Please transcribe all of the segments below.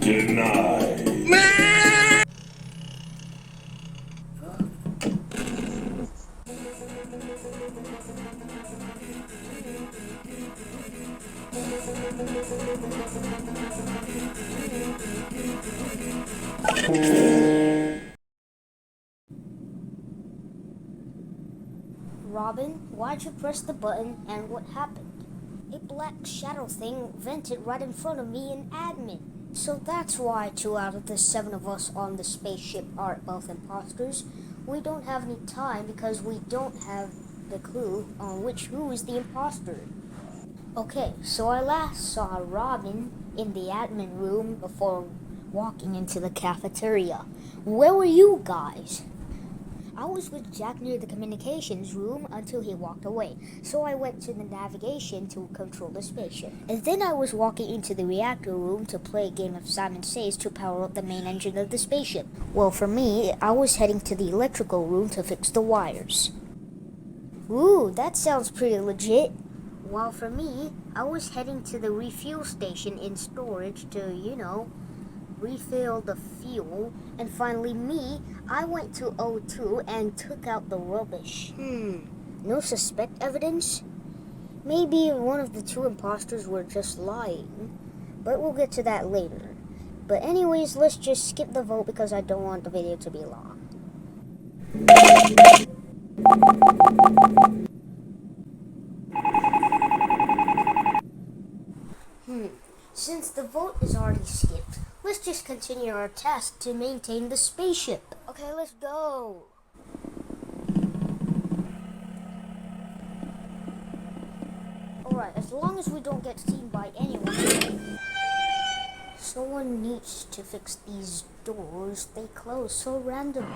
Denied. Robin, why'd you press the button and what happened? A black shadow thing vented right in front of me in admin. So that's why 2 out of the 7 of us on the spaceship are both imposters. We don't have any time because we don't have the clue on who is the imposter. Okay, so I last saw Robin in the admin room before walking into the cafeteria. Where were you guys? I was with Jack near the communications room until he walked away, so I went to the navigation to control the spaceship. And then I was walking into the reactor room to play a game of Simon Says to power up the main engine of the spaceship. Well, for me, I was heading to the electrical room to fix the wires. Ooh, that sounds pretty legit. While for me, I was heading to the refuel station in storage to, refill the fuel. And finally me, I went to O2 and took out the rubbish. No suspect evidence? Maybe one of the 2 imposters were just lying. But we'll get to that later. But anyways, let's just skip the vote because I don't want the video to be long. Since the vote is already skipped, let's just continue our task to maintain the spaceship. Okay, let's go. Alright, as long as we don't get seen by anyone. Someone needs to fix these doors. They close so randomly.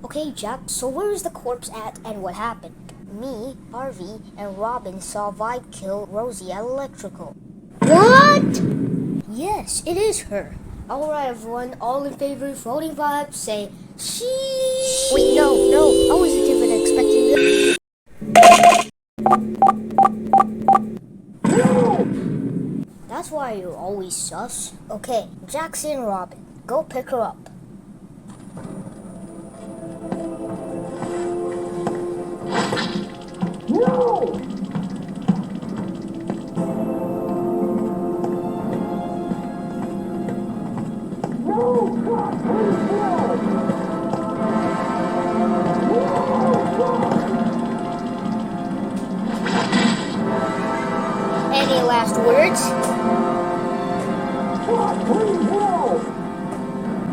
Okay, Jack, so where is the corpse at and what happened? Me, Harvey, and Robin saw Vibe kill Rosie at Electrical. What? Yes, it is her. Alright, everyone, all in favor of voting Vibe, say she. Wait, no, I wasn't even expecting this. That's why you're always sus. Okay, Jaxy and Robin, go pick her up. No! No! God, please, no! Any last words? God, please, no!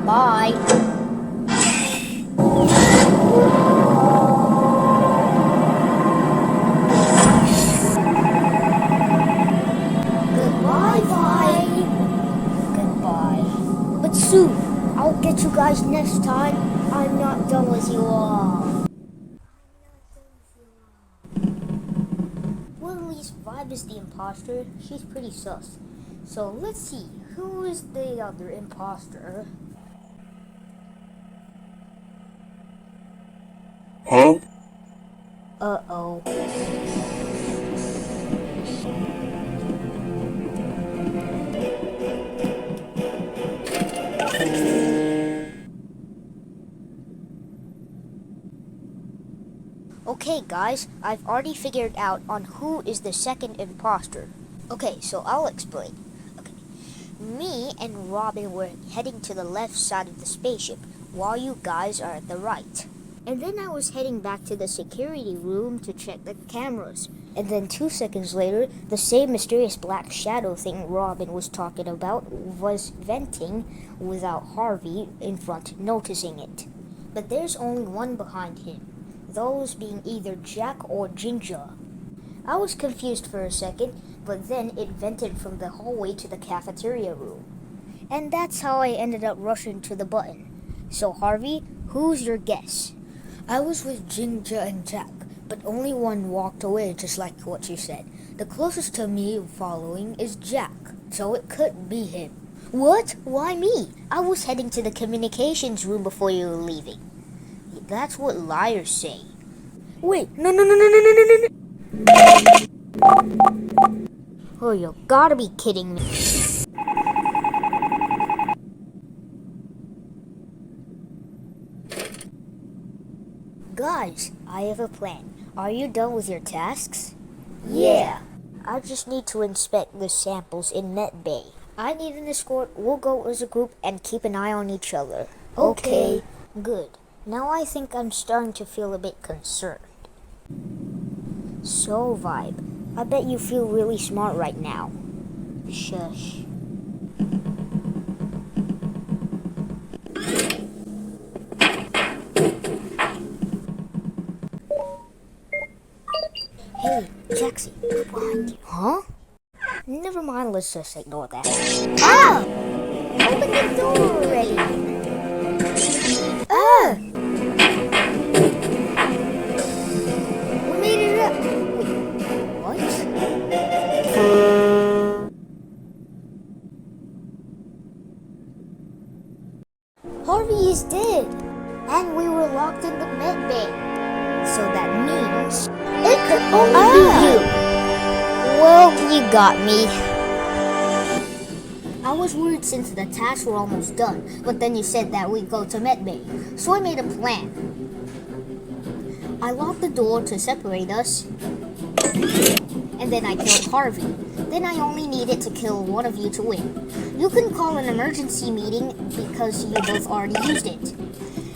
Bye. Soon. I'll get you guys next time. I'm not done with you all. Well, at least Vibe is the imposter. She's pretty sus. So let's see. Who is the other imposter? Huh? Uh-oh. Okay guys, I've already figured out on who is the second imposter. Okay, so I'll explain. Okay. Me and Robin were heading to the left side of the spaceship, while you guys are at the right. And then I was heading back to the security room to check the cameras. And then 2 seconds later, the same mysterious black shadow thing Robin was talking about was venting without Harvey in front noticing it. But there's only one behind him. Those being either Jack or Ginger. I was confused for a second, but then it vented from the hallway to the cafeteria room. And that's how I ended up rushing to the button. So Harvey, who's your guess? I was with Ginger and Jack, but only one walked away, just like what you said. The closest to me following is Jack, so it could be him. What? Why me? I was heading to the communications room before you were leaving. That's what liars say. Wait, no. Oh, you gotta be kidding me. Guys, I have a plan. Are you done with your tasks? Yeah. I just need to inspect the samples in Met Bay. I need an escort. We'll go as a group and keep an eye on each other. Okay. Good. Now I think I'm starting to feel a bit concerned. So, Vibe, I bet you feel really smart right now. Shush. Hey, Jaxy, behind you. Huh? Never mind, let's just ignore that. Ah! Open the door already! Ah! We made it up! Wait, what? Harvey is dead! And we were locked in the med bay. So that means it could only be you! Well, you got me. I was worried since the tasks were almost done, but then you said that we'd go to Medbay, so I made a plan. I locked the door to separate us, and then I killed Harvey. Then I only needed to kill one of you to win. You can call an emergency meeting because you both already used it.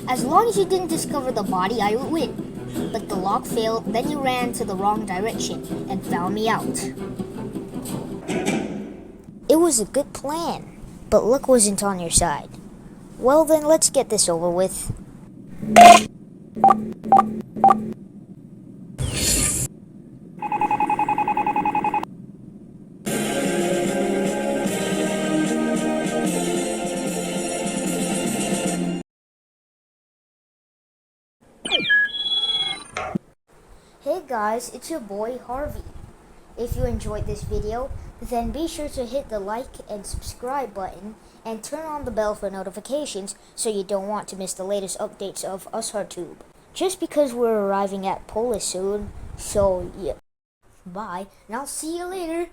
As long as you didn't discover the body, I would win. But the lock failed, then you ran to the wrong direction and found me out. It was a good plan, but luck wasn't on your side. Well then, let's get this over with. Hey guys, it's your boy Harvey. If you enjoyed this video, then be sure to hit the like and subscribe button and turn on the bell for notifications so you don't want to miss the latest updates of UsHarTube. Just because we're arriving at Polis soon, so yeah. Bye, and I'll see you later.